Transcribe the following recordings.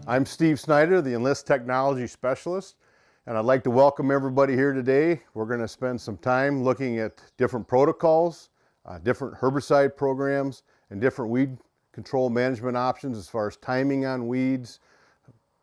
I'm Steve Snyder, the Enlist Technology Specialist, and I'd like to welcome everybody here today. We're going to spend some time looking at different protocols, different herbicide programs, and different weed control management options as far as timing on weeds,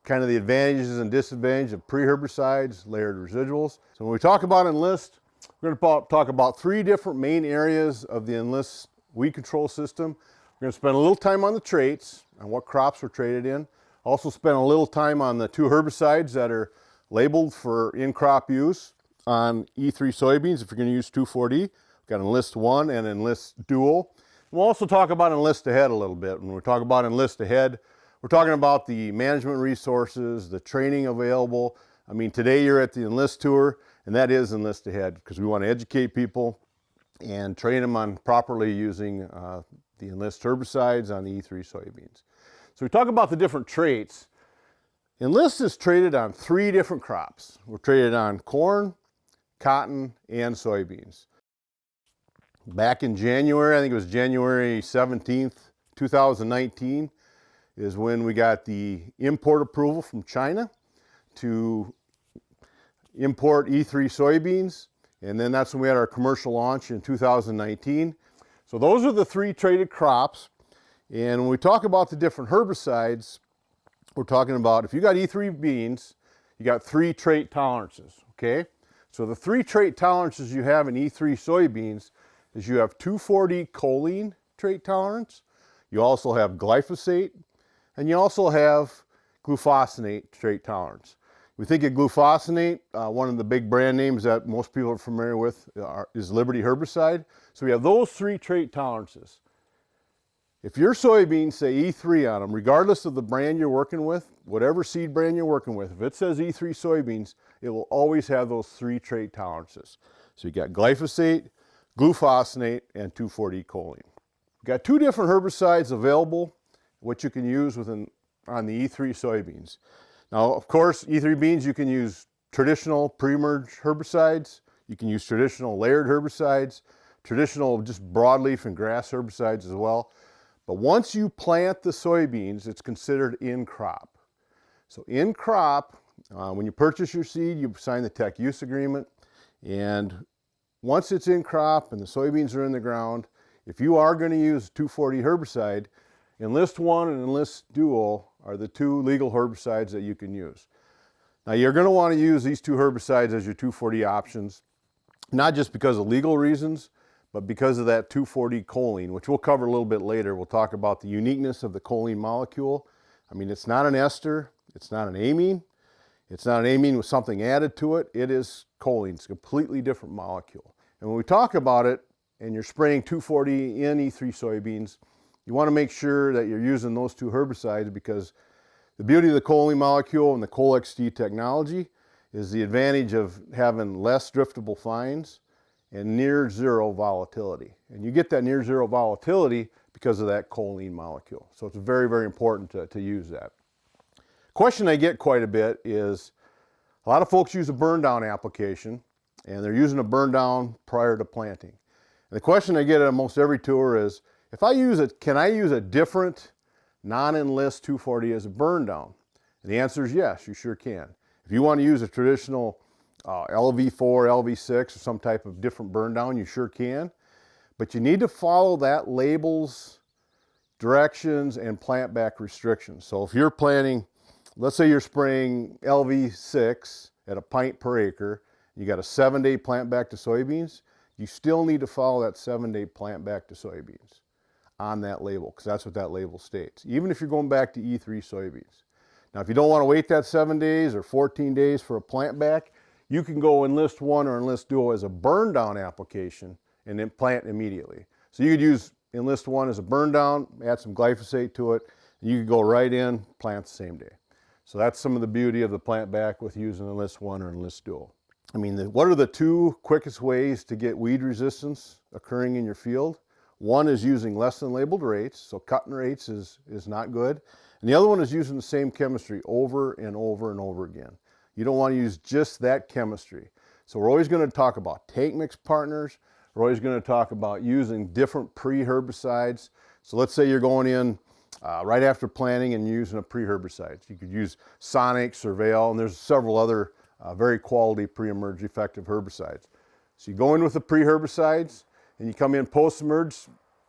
kind of the advantages and disadvantages of pre-herbicides, layered residuals. So when we talk about Enlist, we're going to talk about three different main areas of the Enlist weed control system. We're going to spend a little time on the traits, on what crops we're traded in. Also spend a little time on the two herbicides that are labeled for in-crop use on E3 soybeans if you're going to use 2,4-D. We've got Enlist 1 and Enlist Dual. We'll also talk about Enlist Ahead a little bit. When we talk about Enlist Ahead, we're talking about the management resources, the training available. I mean, today you're at the Enlist Tour, and that is Enlist Ahead because we want to educate people and train them on properly using the Enlist herbicides on the E3 soybeans. So we talk about the different traits. Enlist is traded on three different crops. We're traded on corn, cotton, and soybeans. Back in January, I think it was January 17th, 2019, is when we got the import approval from China to import E3 soybeans. And then that's when we had our commercial launch in 2019. So those are the three traded crops. And when we talk about the different herbicides, we're talking about if you got E3 beans, you got three trait tolerances, okay? So the three trait tolerances you have in E3 soybeans is you have 2,4-D choline trait tolerance, you also have glyphosate, and you also have glufosinate trait tolerance. We think of glufosinate, one of the big brand names that most people are familiar with is Liberty herbicide. So we have those three trait tolerances. If your soybeans say E3 on them, regardless of the brand you're working with, whatever seed brand you're working with, if it says E3 soybeans, it will always have those three trait tolerances. So you got glyphosate, glufosinate, and 2,4-D choline. We've got two different herbicides available, what you can use on the E3 soybeans. Now, of course, E3 beans, you can use traditional pre-emerge herbicides, you can use traditional layered herbicides, traditional just broadleaf and grass herbicides as well. But once you plant the soybeans, it's considered in crop. So in crop, when you purchase your seed, you sign the tech use agreement. And once it's in crop and the soybeans are in the ground, if you are going to use 2,4-D herbicide, Enlist 1 and Enlist Dual are the two legal herbicides that you can use. Now you're going to want to use these two herbicides as your 2,4-D options, not just because of legal reasons, but because of that 2,4-D choline, which we'll cover a little bit later. We'll talk about the uniqueness of the choline molecule. I mean, it's not an ester, it's not an amine, it's not an amine with something added to it. It is choline. It's a completely different molecule. And when we talk about it, and you're spraying 2,4-D in E3 soybeans, you want to make sure that you're using those two herbicides because the beauty of the choline molecule and the ColXD technology is the advantage of having less driftable fines and near zero volatility. And you get that near zero volatility because of that choline molecule. So it's very, very important to use that. Question I get quite a bit is a lot of folks use a burn down application and they're using a burn down prior to planting. And the question I get at almost every tour is, if I use it, can I use a different non-Enlist 2,4-D as a burn down? And the answer is yes, you sure can. If you want to use a traditional LV4, LV6, or some type of different burn down, you sure can. But you need to follow that label's directions and plant back restrictions. So if you're planting, let's say you're spraying LV6 at a pint per acre, you got a 7-day plant back to soybeans, you still need to follow that 7-day plant back to soybeans on that label, because that's what that label states, even if you're going back to E3 soybeans. Now, if you don't want to wait that 7 days or 14 days for a plant back, you can go Enlist 1 or Enlist Dual as a burn down application and then plant immediately. So you could use Enlist 1 as a burn down, add some glyphosate to it, and you could go right in, plant the same day. So that's some of the beauty of the plant back with using Enlist 1 or Enlist Dual. I mean, what are the two quickest ways to get weed resistance occurring in your field? One is using less than labeled rates, so cutting rates is not good. And the other one is using the same chemistry over and over and over again. You don't want to use just that chemistry. So we're always going to talk about tank mix partners. We're always going to talk about using different pre-herbicides. So let's say you're going in right after planting and using a pre-herbicide. You could use Sonic, Surveil, and there's several other very quality pre-emerge effective herbicides. So you go in with the pre-herbicides and you come in post-emerge,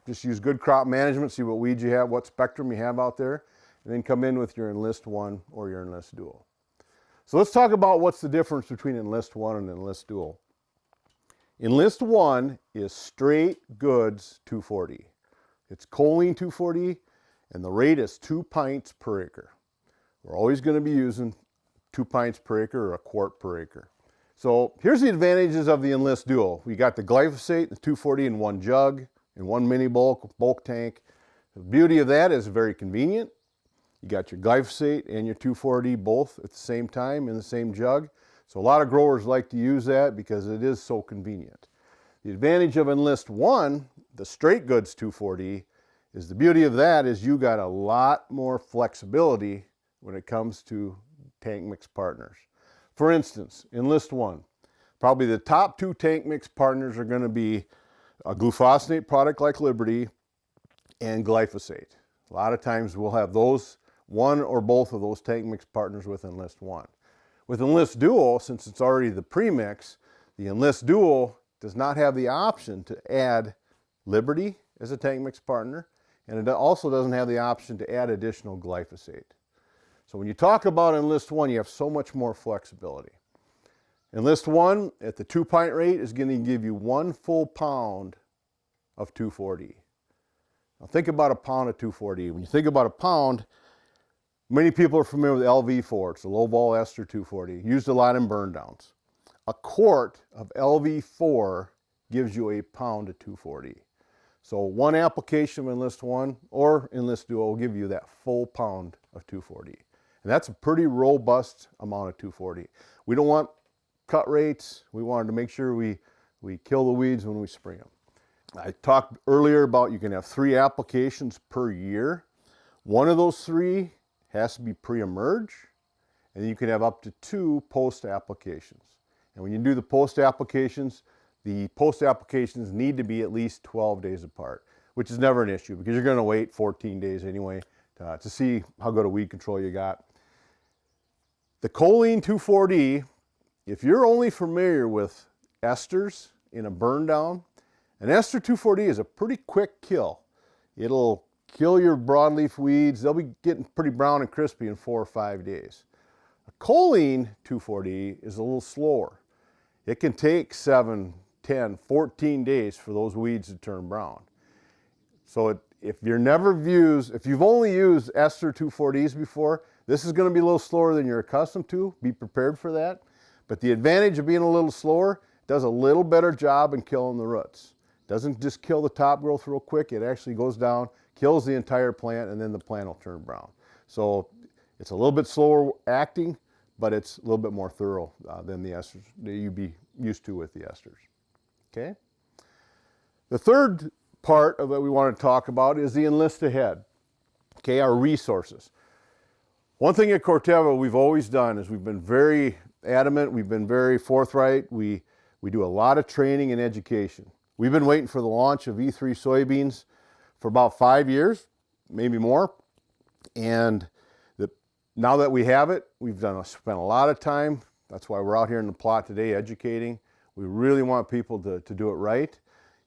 just use good crop management, see what weeds you have, what spectrum you have out there, and then come in with your Enlist 1 or your Enlist Dual. So let's talk about what's the difference between Enlist 1 and Enlist Dual. Enlist 1 is straight goods 2,4-D. It's choline 2,4-D, and the rate is 2 pints per acre. We're always going to be using 2 pints per acre or a quart per acre. So here's the advantages of the Enlist Dual. We got the glyphosate, the 2,4-D in one jug, in one mini bulk tank. The beauty of that is very convenient. You got your glyphosate and your 2,4-D both at the same time in the same jug. So a lot of growers like to use that because it is so convenient. The advantage of Enlist 1, the straight goods 2,4-D, is the beauty of that is you got a lot more flexibility when it comes to tank mix partners. For instance, Enlist 1, probably the top 2 tank mix partners are going to be a glufosinate product like Liberty and glyphosate. A lot of times we'll have those, one or both of those tank mix partners with Enlist 1. With Enlist Dual, since it's already the premix, the Enlist Dual does not have the option to add Liberty as a tank mix partner, and it also doesn't have the option to add additional glyphosate. So when you talk about Enlist 1, you have so much more flexibility. Enlist 1 at the 2 pint rate is going to give you 1 full pound of 2,4-D. Now think about a pound of 2,4-D. When you think about a pound, many people are familiar with LV4. It's a low vol ester 2,4-D, used a lot in burn downs. A quart of LV4 gives you a pound of 2,4-D. So one application of Enlist 1 or Enlist Dual will give you that full pound of 2,4-D. And that's a pretty robust amount of 2,4-D. We don't want cut rates. We wanted to make sure we kill the weeds when we spray them. I talked earlier about you can have 3 applications per year. One of those 3 has to be pre-emerge, and you can have up to 2 post applications. And when you do the post applications need to be at least 12 days apart, which is never an issue because you're going to wait 14 days anyway to see how good a weed control you got. The choline 2,4-D, if you're only familiar with esters in a burn down, an ester 2,4-D is a pretty quick kill. It'll kill your broadleaf weeds. They'll be getting pretty brown and crispy in 4 or 5 days. A choline 2,4-D is a little slower. It can take 7, 10, 14 days for those weeds to turn brown. So if you've only used ester 2,4-Ds before, this is going to be a little slower than you're accustomed to. Be prepared for that. But the advantage of being a little slower, it does a little better job in killing the roots. It doesn't just kill the top growth real quick. It actually goes down, kills the entire plant, and then the plant will turn brown. So it's a little bit slower acting, but it's a little bit more thorough than the esters that you'd be used to with the esters. Okay? The third part of what we want to talk about is the Enlist Ahead. Okay, our resources. One thing at Corteva we've always done is we've been very adamant, we've been very forthright. We do a lot of training and education. We've been waiting for the launch of E3 soybeans for about 5 years, maybe more. And now that we have it, we've spent a lot of time. That's why we're out here in the plot today educating. We really want people to do it right.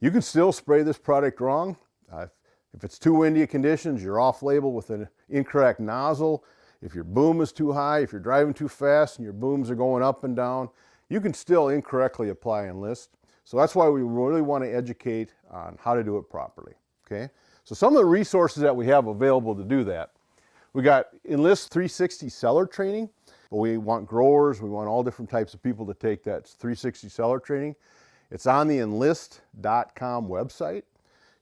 You can still spray this product wrong. If it's too windy conditions, you're off label with an incorrect nozzle. If your boom is too high, if you're driving too fast and your booms are going up and down, you can still incorrectly apply Enlist. So that's why we really want to educate on how to do it properly. Okay? So some of the resources that we have available to do that. We got Enlist 360 seller training, but we want growers, we want all different types of people to take that 360 seller training. It's on the enlist.com website.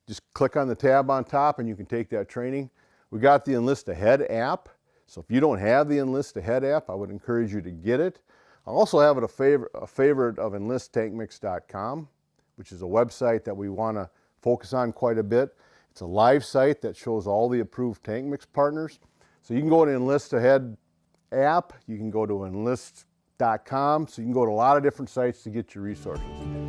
Just click on the tab on top and you can take that training. We got the Enlist Ahead app. So if you don't have the Enlist Ahead app, I would encourage you to get it. I also have it a favorite of enlisttankmix.com, which is a website that we want to focus on quite a bit. It's a live site that shows all the approved tank mix partners. So you can go to Enlist Ahead app, you can go to enlist.com, so you can go to a lot of different sites to get your resources.